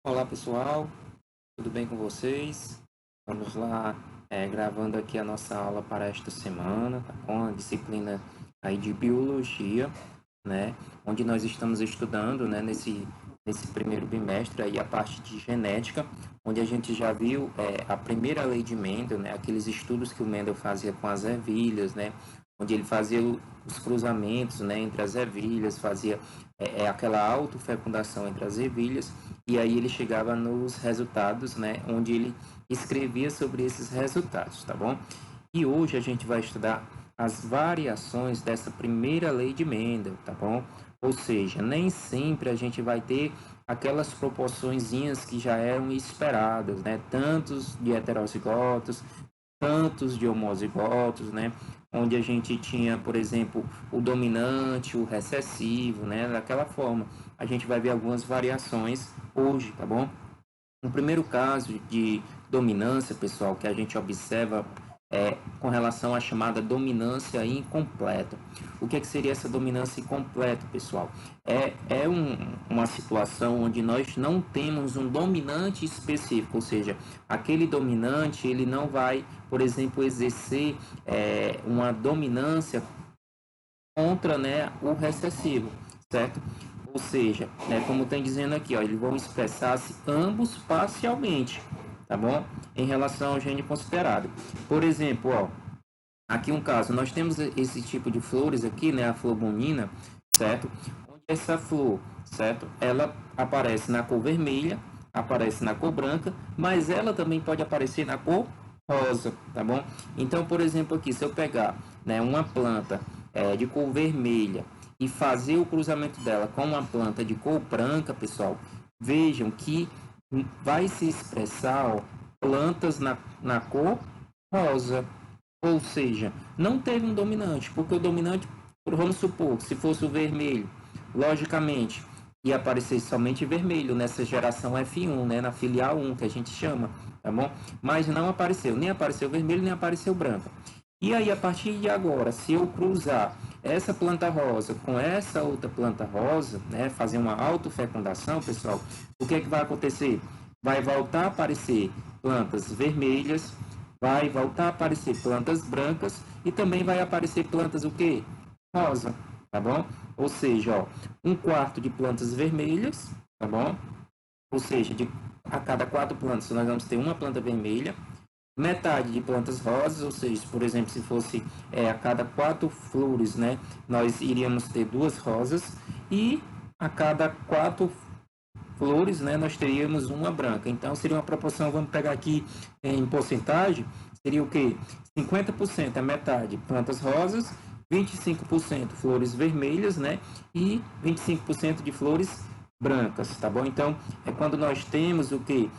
Olá pessoal, tudo bem com vocês? Vamos lá, gravando aqui a nossa aula para esta semana, tá bom? A disciplina aí de biologia, né? Onde nós estamos estudando, né, nesse primeiro bimestre aí a parte de genética, onde a gente já viu a primeira lei de Mendel, né? Aqueles estudos que o Mendel fazia com as ervilhas, né? Onde ele fazia os cruzamentos, né, entre as ervilhas, fazia aquela autofecundação entre as ervilhas, e aí ele chegava nos resultados, né, onde ele escrevia sobre esses resultados, tá bom? E hoje a gente vai estudar as variações dessa primeira lei de Mendel, tá bom? Ou seja, nem sempre a gente vai ter aquelas proporçõezinhas que já eram esperadas, né? Tantos de heterozigotos, tantos de homozigotos, né? Onde a gente tinha, por exemplo, o dominante, o recessivo, né? Daquela forma. A gente vai ver algumas variações hoje, tá bom? Um primeiro caso de dominância, pessoal, que a gente observa com relação à chamada dominância incompleta. O que seria essa dominância incompleta, pessoal? Uma situação onde nós não temos um dominante específico, ou seja, aquele dominante ele não vai, por exemplo, exercer uma dominância contra, né, o recessivo, certo? Ou seja, né, como tem dizendo aqui, ó, eles vão expressar-se ambos parcialmente, tá bom? Em relação ao gene considerado. Por exemplo, ó, aqui um caso, nós temos esse tipo de flores aqui, né, a flor bonina, certo? Onde essa flor, certo? Ela aparece na cor vermelha, aparece na cor branca, mas ela também pode aparecer na cor rosa, tá bom? Então, por exemplo, aqui, se eu pegar, né, uma planta de cor vermelha e fazer o cruzamento dela com uma planta de cor branca, pessoal, vejam que vai se expressar, ó, plantas na cor rosa. Ou seja, não teve um dominante, porque o dominante, vamos supor, se fosse o vermelho, logicamente, ia aparecer somente vermelho nessa geração F1, né, na filial 1, que a gente chama, tá bom? Mas não apareceu, nem apareceu vermelho, nem apareceu branco. E aí, a partir de agora, se eu cruzar essa planta rosa com essa outra planta rosa, né, fazer uma autofecundação, pessoal, o que é que vai acontecer? Vai voltar a aparecer plantas vermelhas, vai voltar a aparecer plantas brancas e também vai aparecer plantas o quê? Rosa, tá bom? Ou seja, ó, um quarto de plantas vermelhas, tá bom? Ou seja, a cada 4 plantas nós vamos ter uma planta vermelha, metade de plantas rosas, ou seja, por exemplo, se fosse a cada 4 flores, né, nós iríamos ter 2 rosas, e a cada 4 flores, né, nós teríamos uma branca. Então, seria uma proporção, vamos pegar aqui em porcentagem, seria o quê? 50% é metade plantas rosas, 25% flores vermelhas, né, e 25% de flores brancas, tá bom? Então, é quando nós temos o que?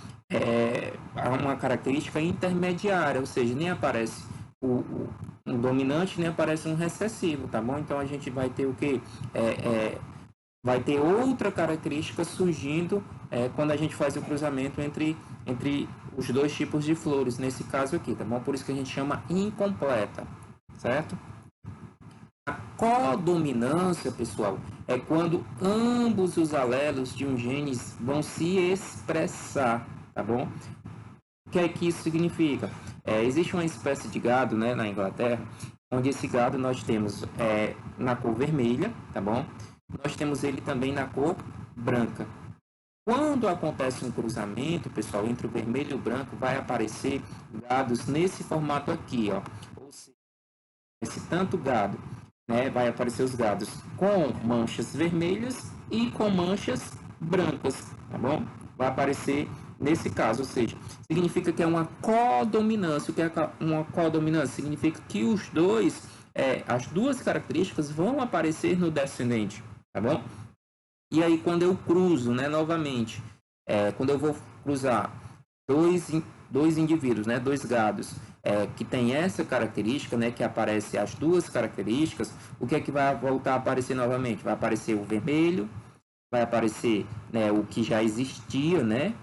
Há uma característica intermediária, ou seja, nem aparece um dominante, nem aparece um recessivo, tá bom? Então, a gente vai ter o que? Vai ter outra característica surgindo quando a gente faz o cruzamento entre os dois tipos de flores, nesse caso aqui, tá bom? Por isso que a gente chama incompleta, certo? A codominância, pessoal, é quando ambos os alelos de um gene vão se expressar, tá bom? O que é que isso significa? Existe uma espécie de gado, né, na Inglaterra, onde esse gado nós temos na cor vermelha, tá bom? Nós temos ele também na cor branca. Quando acontece um cruzamento, pessoal, entre o vermelho e o branco, vai aparecer gados nesse formato aqui, ó. Ou seja, esse tanto gado, né, vai aparecer os gados com manchas vermelhas e com manchas brancas, tá bom? Vai aparecer nesse caso, ou seja, significa que é uma codominância. O que é uma codominância? Significa que os dois, as duas características vão aparecer no descendente, tá bom? E aí, quando eu cruzo, né, novamente, quando eu vou cruzar dois, dois indivíduos, né, dois gados, que tem essa característica, né, que aparece as duas características, o que é que vai voltar a aparecer novamente? Vai aparecer o vermelho, vai aparecer, né, o que já existia, né,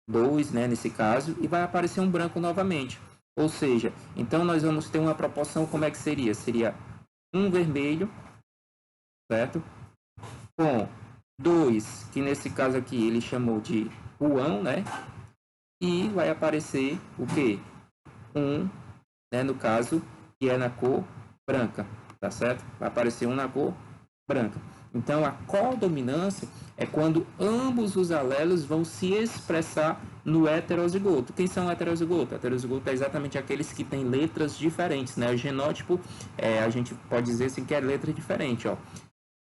dois, né, nesse caso, e vai aparecer um branco novamente. Ou seja, então nós vamos ter uma proporção, como é que seria? Seria um vermelho, certo? Com dois, que nesse caso aqui ele chamou de ruão, né? E vai aparecer o quê? Né, no caso, que é na cor branca, tá certo? Vai aparecer na cor branca. Então, a codominância é quando ambos os alelos vão se expressar no heterozigoto. Quem são heterozigoto? Heterozigoto é exatamente aqueles que têm letras diferentes, né? O genótipo, a gente pode dizer assim que é letra diferente, ó.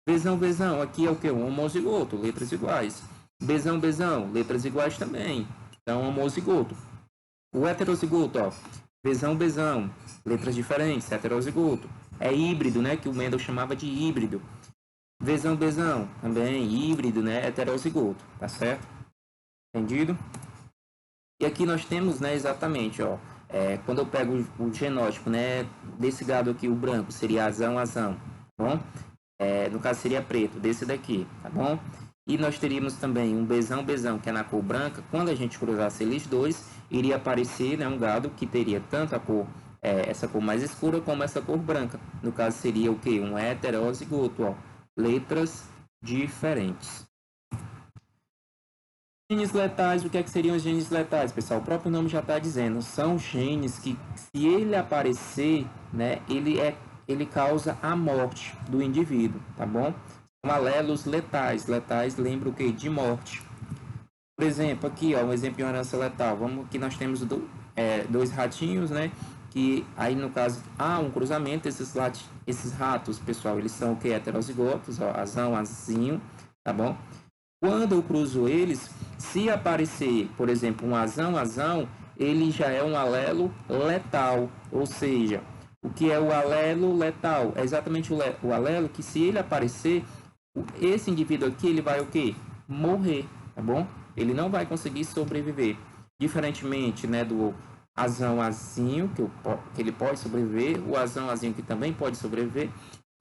Bzão, Bzão, aqui é o que? Um homozigoto, letras iguais. Bzão, Bzão, letras iguais também. Então, homozigoto. O heterozigoto, ó. Bzão, Bzão, letras diferentes, heterozigoto. É híbrido, né? Que o Mendel chamava de híbrido. Vzão, Bzão, também híbrido, né? Heterozigoto, tá certo? Entendido? E aqui nós temos, né, exatamente, ó. Quando eu pego o genótipo, né, desse gado aqui, o branco, seria azão, azão, tá bom? No caso seria preto, desse daqui, tá bom? E nós teríamos também um Bzão, Bzão, que é na cor branca. Quando a gente cruzasse eles dois, iria aparecer, né, um gado que teria tanto a cor, essa cor mais escura, como essa cor branca. No caso seria o quê? Um heterozigoto, ó. Letras diferentes. Genes letais, o que seriam os genes letais, pessoal? O próprio nome já está dizendo, são genes que, se ele aparecer, né, ele causa a morte do indivíduo, tá bom? São alelos letais. Letais lembra o que? De morte. Por exemplo, aqui, ó, um exemplo de uma herança letal. Vamos que nós temos dois ratinhos, né? Que aí no caso há um cruzamento. Esses ratos, pessoal, eles são o que? Heterozigotos, ó, azão, azinho, tá bom? Quando eu cruzo eles, se aparecer, por exemplo, um azão, azão, ele já é um alelo letal. Ou seja, o que é o alelo letal? É exatamente o alelo que, se ele aparecer, esse indivíduo aqui, ele vai o quê? Morrer, tá bom? Ele não vai conseguir sobreviver. Diferentemente, né, do azão, azinho, que ele pode sobreviver, o azão, azinho que também pode sobreviver,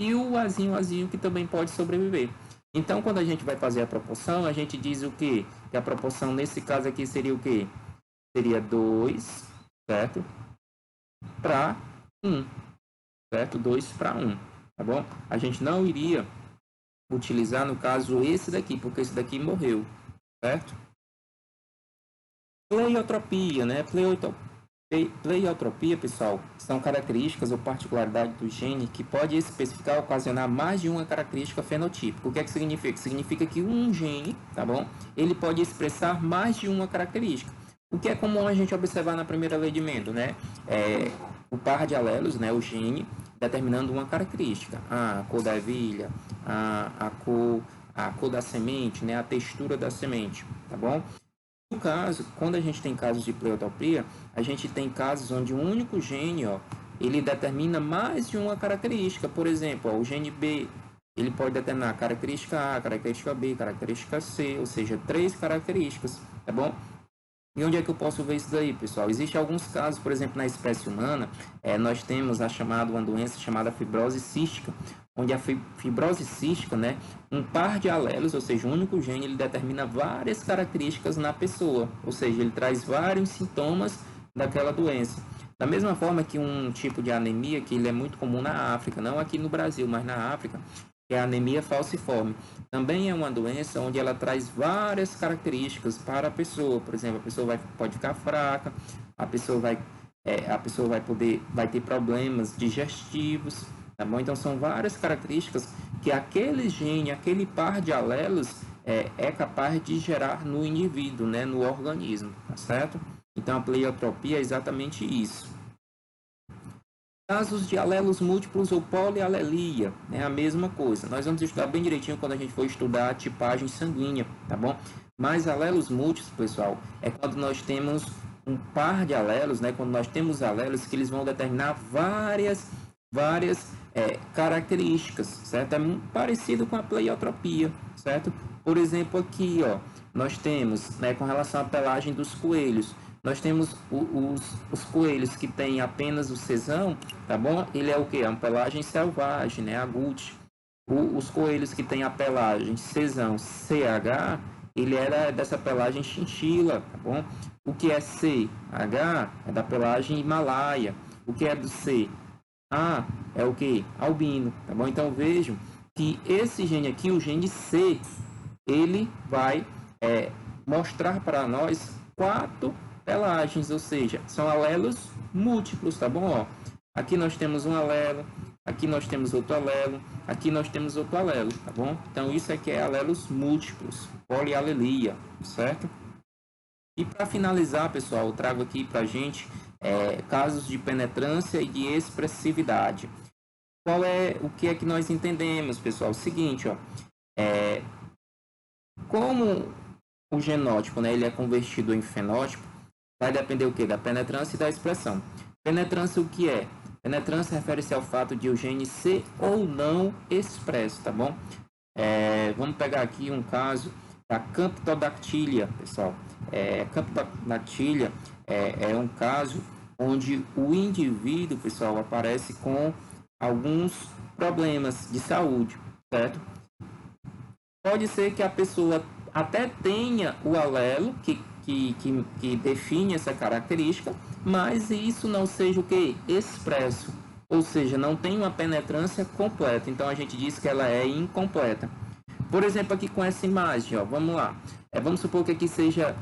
e o azinho, azinho que também pode sobreviver. Então, quando a gente vai fazer a proporção, a gente diz o quê? Que a proporção nesse caso aqui seria o quê? Seria 2, certo? Para 1, certo? 2 para 1, tá bom? A gente não iria utilizar, no caso, esse daqui, porque esse daqui morreu, certo? Pleiotropia, né? Pleiotropia, pessoal, são características ou particularidade do gene que pode especificar ou ocasionar mais de uma característica fenotípica. O que é que significa? Significa que um gene, tá bom? Ele pode expressar mais de uma característica. O que é comum a gente observar na primeira lei de Mendel, né? O par de alelos, né? O gene determinando uma característica. A cor da ervilha, a cor da semente, né? A textura da semente, tá bom? No caso, quando a gente tem casos de pleiotropia, a gente tem casos onde um único gene, ó, ele determina mais de uma característica. Por exemplo, ó, o gene B, ele pode determinar característica A, característica B, característica C, ou seja, 3 características, tá bom? E onde é que eu posso ver isso daí, pessoal? Existem alguns casos, por exemplo, na espécie humana, nós temos uma doença chamada fibrose cística, onde a fibrose cística, né, um par de alelos, ou seja, um único gene, ele determina várias características na pessoa, ou seja, ele traz vários sintomas daquela doença. Da mesma forma que um tipo de anemia, que ele é muito comum na África, não aqui no Brasil, mas na África, que é a anemia falciforme. Também é uma doença onde ela traz várias características para a pessoa. Por exemplo, a pessoa pode ficar fraca, a pessoa vai ter problemas digestivos, tá bom? Então são várias características que aquele gene, aquele par de alelos é capaz de gerar no indivíduo, né, no organismo, tá certo? Então a pleiotropia é exatamente isso. Casos de alelos múltiplos ou polialelia, é a mesma coisa. Nós vamos estudar bem direitinho quando a gente for estudar a tipagem sanguínea, tá bom? Mas alelos múltiplos, pessoal, é quando nós temos um par de alelos, né? Quando nós temos alelos que eles vão determinar várias características, certo? É muito parecido com a pleiotropia, certo? Por exemplo, aqui, ó, nós temos, né, com relação à pelagem dos coelhos, nós temos os coelhos que têm apenas o cesão, tá bom? Ele é o que? É uma pelagem selvagem, né? Agute. Os coelhos que têm a pelagem cesão CH, ele era dessa pelagem chinchila, tá bom? O que é CH é da pelagem himalaia. O que é do CA é o que? Albino, tá bom? Então vejam que esse gene aqui, o gene C, ele vai mostrar para nós 4 telagens, ou seja, são alelos múltiplos, tá bom? Ó, aqui nós temos um alelo, aqui nós temos outro alelo, aqui nós temos outro alelo, tá bom? Então isso aqui é alelos múltiplos, polialelia, certo? E para finalizar, pessoal, eu trago aqui para a gente casos de penetrância e de expressividade. O que é que nós entendemos, pessoal? O seguinte, ó, como o genótipo, né, ele é convertido em fenótipo, vai depender o quê? Da penetrância e da expressão. Penetrância, o que é? Penetrância refere-se ao fato de o gene ser ou não expresso, tá bom? Vamos pegar aqui um caso da camptodactília, pessoal. Camptodactília é um caso onde o indivíduo, pessoal, aparece com alguns problemas de saúde, certo? Pode ser que a pessoa até tenha o alelo que define essa característica, mas isso não seja o que? Expresso. Ou seja, não tem uma penetrância completa. Então a gente diz que ela é incompleta. Por exemplo, aqui com essa imagem, ó, vamos lá. Vamos supor que aqui seja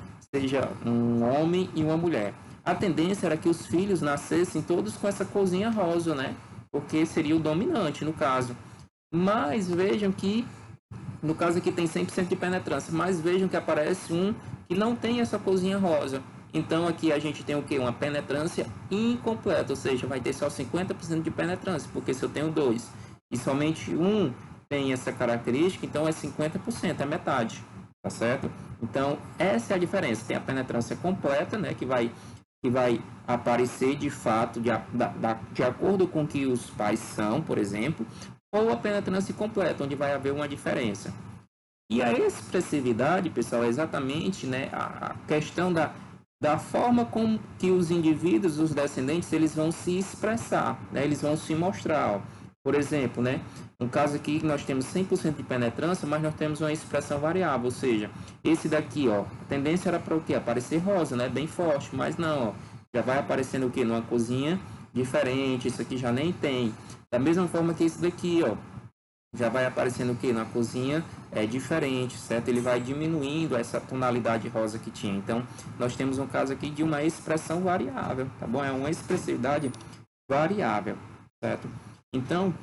um homem e uma mulher. A tendência era que os filhos nascessem todos com essa corzinha rosa, né? Porque seria o dominante no caso. Mas vejam que no caso aqui tem 100% de penetrância, mas vejam que aparece um que não tem essa corzinha rosa. Então aqui a gente tem o que? Uma penetrância incompleta, ou seja, vai ter só 50% de penetrância, porque se eu tenho 2 e somente um tem essa característica, então é 50%, é metade, tá certo? Então essa é a diferença, tem a penetrância completa, né, que vai aparecer de fato de acordo com que os pais são, por exemplo, ou a penetrância completa, onde vai haver uma diferença. E a expressividade, pessoal, é exatamente, né, a questão da forma como que os indivíduos, os descendentes, eles vão se expressar, né, eles vão se mostrar. Ó. Por exemplo, né, um caso aqui que nós temos 100% de penetrância, mas nós temos uma expressão variável, ou seja, esse daqui, ó, a tendência era para o quê? Aparecer rosa, né, bem forte, mas não, ó, já vai aparecendo o quê? Numa cozinha diferente, isso aqui já nem tem. Da mesma forma que esse daqui, ó, já vai aparecendo o que? Na cozinha diferente, certo? Ele vai diminuindo essa tonalidade rosa que tinha. Então, nós temos um caso aqui de uma expressão variável, tá bom? É uma expressividade variável, certo? Então,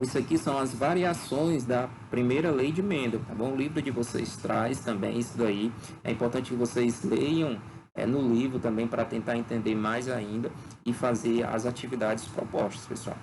isso aqui são as variações da primeira lei de Mendel, tá bom? O livro de vocês traz também isso daí. É importante que vocês leiam no livro também para tentar entender mais ainda e fazer as atividades propostas, pessoal.